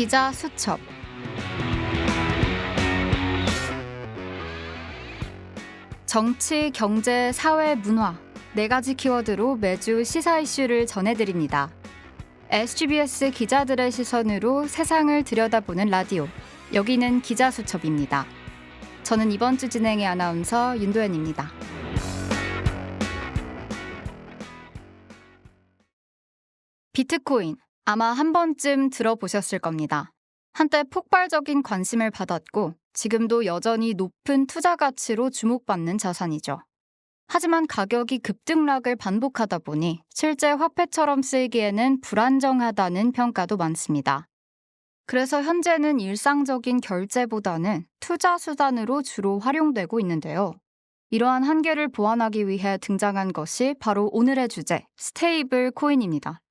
기자 수첩. 정치, 경제, 사회, 문화 4가지 키워드로 매주 시사 이슈를 전해드립니다. SGBS 기자들의 시선으로 세상을 들여다보는 라디오. 여기는 기자 수첩입니다. 저는 이번 주 진행의 아나운서 윤도현입니다. 비트코인, 아마 한 번쯤 들어보셨을 겁니다. 한때 폭발적인 관심을 받았고 지금도 여전히 높은 투자 가치로 주목받는 자산이죠. 하지만 가격이 급등락을 반복하다 보니 실제 화폐처럼 쓰이기에는 불안정하다는 평가도 많습니다. 그래서 현재는 일상적인 결제보다는 투자 수단으로 주로 활용되고 있는데요. 이러한 한계를 보완하기 위해 등장한 것이 바로 오늘의 주제, 스테이블 코인입니다.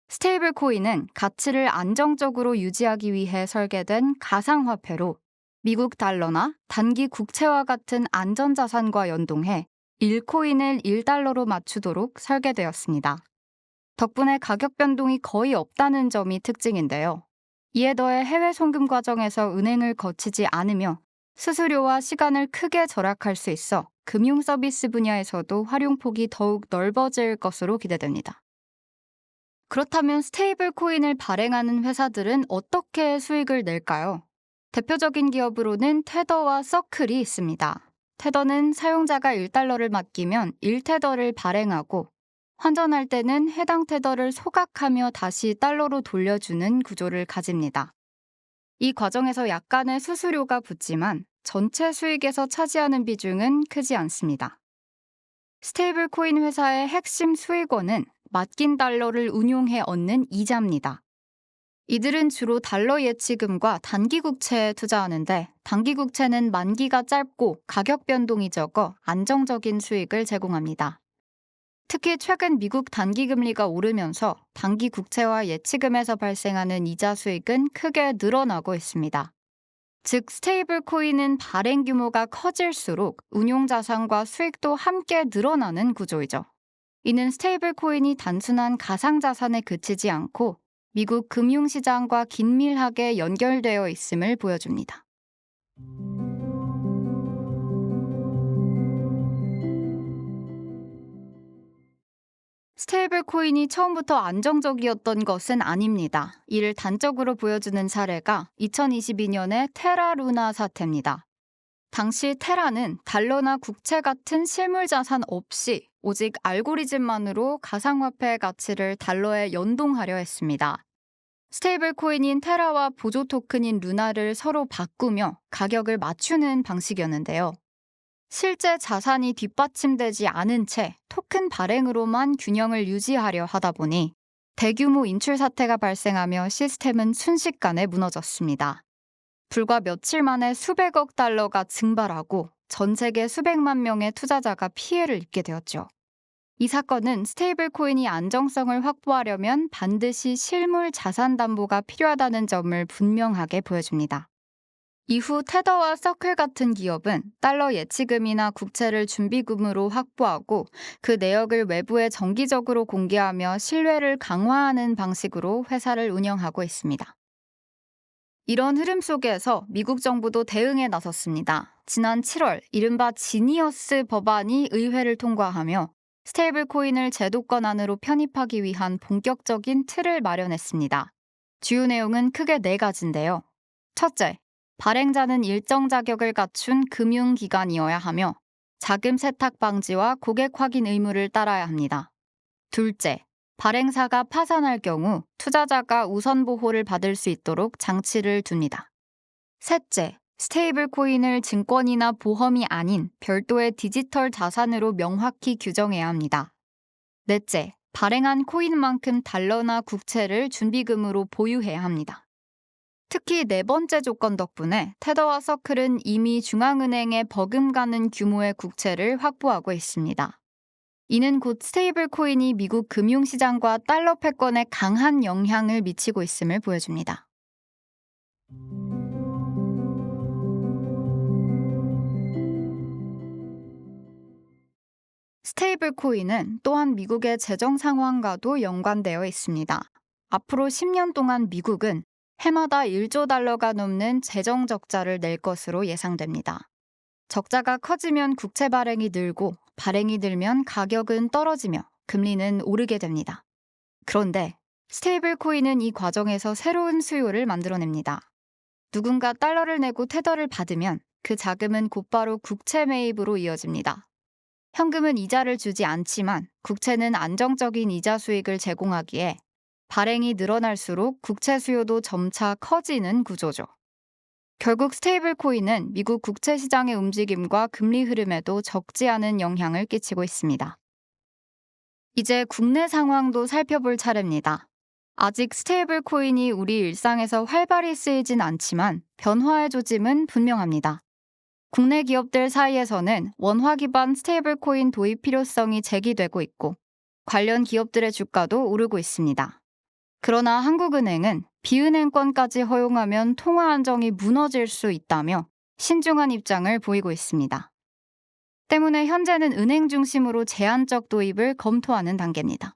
스테이블 코인은 가치를 안정적으로 유지하기 위해 설계된 가상화폐로 미국 달러나 단기 국채와 같은 안전자산과 연동해 1코인을 1달러로 맞추도록 설계되었습니다. 덕분에 가격 변동이 거의 없다는 점이 특징인데요. 이에 더해 해외 송금 과정에서 은행을 거치지 않으며 수수료와 시간을 크게 절약할 수 있어 금융 서비스 분야에서도 활용폭이 더욱 넓어질 것으로 기대됩니다. 그렇다면 스테이블 코인을 발행하는 회사들은 어떻게 수익을 낼까요? 대표적인 기업으로는 테더와 서클이 있습니다. 테더는 사용자가 1달러를 맡기면 1테더를 발행하고 환전할 때는 해당 테더를 소각하며 다시 달러로 돌려주는 구조를 가집니다. 이 과정에서 약간의 수수료가 붙지만 전체 수익에서 차지하는 비중은 크지 않습니다. 스테이블 코인 회사의 핵심 수익원은 맡긴 달러를 운용해 얻는 이자입니다. 이들은 주로 달러 예치금과 단기 국채에 투자하는데 단기 국채는 만기가 짧고 가격 변동이 적어 안정적인 수익을 제공합니다. 특히 최근 미국 단기 금리가 오르면서 단기 국채와 예치금에서 발생하는 이자 수익은 크게 늘어나고 있습니다. 즉 스테이블 코인은 발행 규모가 커질수록 운용 자산과 수익도 함께 늘어나는 구조이죠. 이는 스테이블 코인이 단순한 가상 자산에 그치지 않고 미국 금융시장과 긴밀하게 연결되어 있음을 보여줍니다. 스테이블 코인이 처음부터 안정적이었던 것은 아닙니다. 이를 단적으로 보여주는 사례가 2022년의 테라 루나 사태입니다. 당시 테라는 달러나 국채 같은 실물 자산 없이 오직 알고리즘만으로 가상화폐의 가치를 달러에 연동하려 했습니다. 스테이블 코인인 테라와 보조 토큰인 루나를 서로 바꾸며 가격을 맞추는 방식이었는데요. 실제 자산이 뒷받침되지 않은 채 토큰 발행으로만 균형을 유지하려 하다 보니 대규모 인출 사태가 발생하며 시스템은 순식간에 무너졌습니다. 불과 며칠 만에 수백억 달러가 증발하고 전 세계 수백만 명의 투자자가 피해를 입게 되었죠. 이 사건은 스테이블 코인이 안정성을 확보하려면 반드시 실물 자산 담보가 필요하다는 점을 분명하게 보여줍니다. 이후 테더와 서클 같은 기업은 달러 예치금이나 국채를 준비금으로 확보하고 그 내역을 외부에 정기적으로 공개하며 신뢰를 강화하는 방식으로 회사를 운영하고 있습니다. 이런 흐름 속에서 미국 정부도 대응에 나섰습니다. 지난 7월 이른바 지니어스 법안이 의회를 통과하며 스테이블 코인을 제도권 안으로 편입하기 위한 본격적인 틀을 마련했습니다. 주요 내용은 크게 4가지인데요. 첫째, 발행자는 일정 자격을 갖춘 금융기관이어야 하며 자금 세탁 방지와 고객 확인 의무를 따라야 합니다. 둘째, 발행사가 파산할 경우 투자자가 우선 보호를 받을 수 있도록 장치를 둡니다. 셋째, 스테이블 코인을 증권이나 보험이 아닌 별도의 디지털 자산으로 명확히 규정해야 합니다. 넷째, 발행한 코인만큼 달러나 국채를 준비금으로 보유해야 합니다. 특히 4번째 조건 덕분에 테더와 서클은 이미 중앙은행에 버금가는 규모의 국채를 확보하고 있습니다. 이는 곧 스테이블 코인이 미국 금융시장과 달러 패권에 강한 영향을 미치고 있음을 보여줍니다. 스테이블 코인은 또한 미국의 재정 상황과도 연관되어 있습니다. 앞으로 10년 동안 미국은 해마다 1조 달러가 넘는 재정 적자를 낼 것으로 예상됩니다. 적자가 커지면 국채 발행이 늘고 발행이 늘면 가격은 떨어지며 금리는 오르게 됩니다. 그런데 스테이블 코인은 이 과정에서 새로운 수요를 만들어냅니다. 누군가 달러를 내고 테더를 받으면 그 자금은 곧바로 국채 매입으로 이어집니다. 현금은 이자를 주지 않지만 국채는 안정적인 이자 수익을 제공하기에 발행이 늘어날수록 국채 수요도 점차 커지는 구조죠. 결국 스테이블 코인은 미국 국채 시장의 움직임과 금리 흐름에도 적지 않은 영향을 끼치고 있습니다. 이제 국내 상황도 살펴볼 차례입니다. 아직 스테이블 코인이 우리 일상에서 활발히 쓰이진 않지만 변화의 조짐은 분명합니다. 국내 기업들 사이에서는 원화 기반 스테이블 코인 도입 필요성이 제기되고 있고 관련 기업들의 주가도 오르고 있습니다. 그러나 한국은행은 비은행권까지 허용하면 통화 안정이 무너질 수 있다며 신중한 입장을 보이고 있습니다. 때문에 현재는 은행 중심으로 제한적 도입을 검토하는 단계입니다.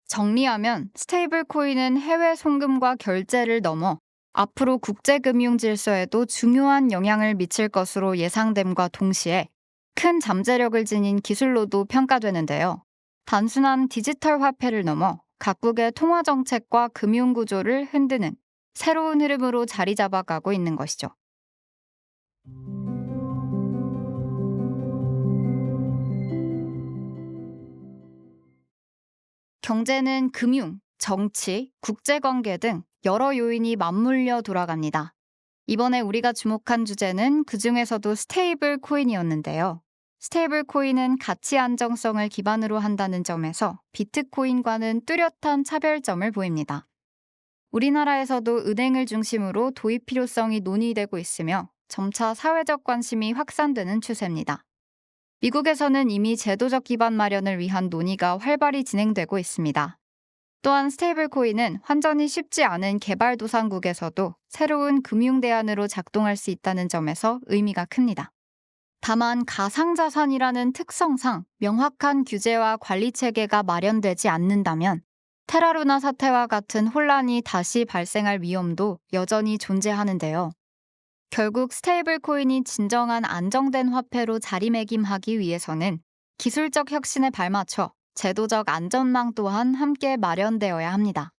정리하면 스테이블 코인은 해외 송금과 결제를 넘어 앞으로 국제금융 질서에도 중요한 영향을 미칠 것으로 예상됨과 동시에 큰 잠재력을 지닌 기술로도 평가되는데요. 단순한 디지털 화폐를 넘어 각국의 통화 정책과 금융 구조를 흔드는 새로운 흐름으로 자리 잡아가고 있는 것이죠. 경제는 금융, 정치, 국제관계 등 여러 요인이 맞물려 돌아갑니다. 이번에 우리가 주목한 주제는 그중에서도 스테이블 코인이었는데요. 스테이블 코인은 가치 안정성을 기반으로 한다는 점에서 비트코인과는 뚜렷한 차별점을 보입니다. 우리나라에서도 은행을 중심으로 도입 필요성이 논의되고 있으며 점차 사회적 관심이 확산되는 추세입니다. 미국에서는 이미 제도적 기반 마련을 위한 논의가 활발히 진행되고 있습니다. 또한 스테이블 코인은 환전이 쉽지 않은 개발도상국에서도 새로운 금융 대안으로 작동할 수 있다는 점에서 의미가 큽니다. 다만 가상자산이라는 특성상 명확한 규제와 관리 체계가 마련되지 않는다면 테라루나 사태와 같은 혼란이 다시 발생할 위험도 여전히 존재하는데요. 결국 스테이블 코인이 진정한 안정된 화폐로 자리매김하기 위해서는 기술적 혁신에 발맞춰 제도적 안전망 또한 함께 마련되어야 합니다.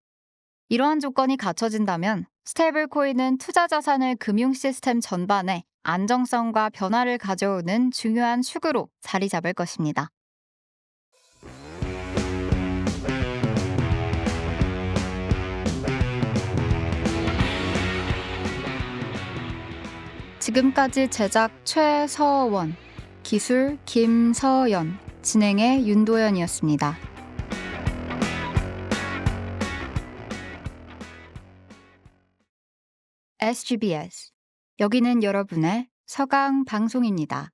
이러한 조건이 갖춰진다면 스테이블 코인은 투자 자산을 금융 시스템 전반에 안정성과 변화를 가져오는 중요한 축으로 자리 잡을 것입니다. 지금까지 제작 최서원, 기술 김서연, 진행의 윤도현이었습니다. SGBS. 여기는 여러분의 서강 방송입니다.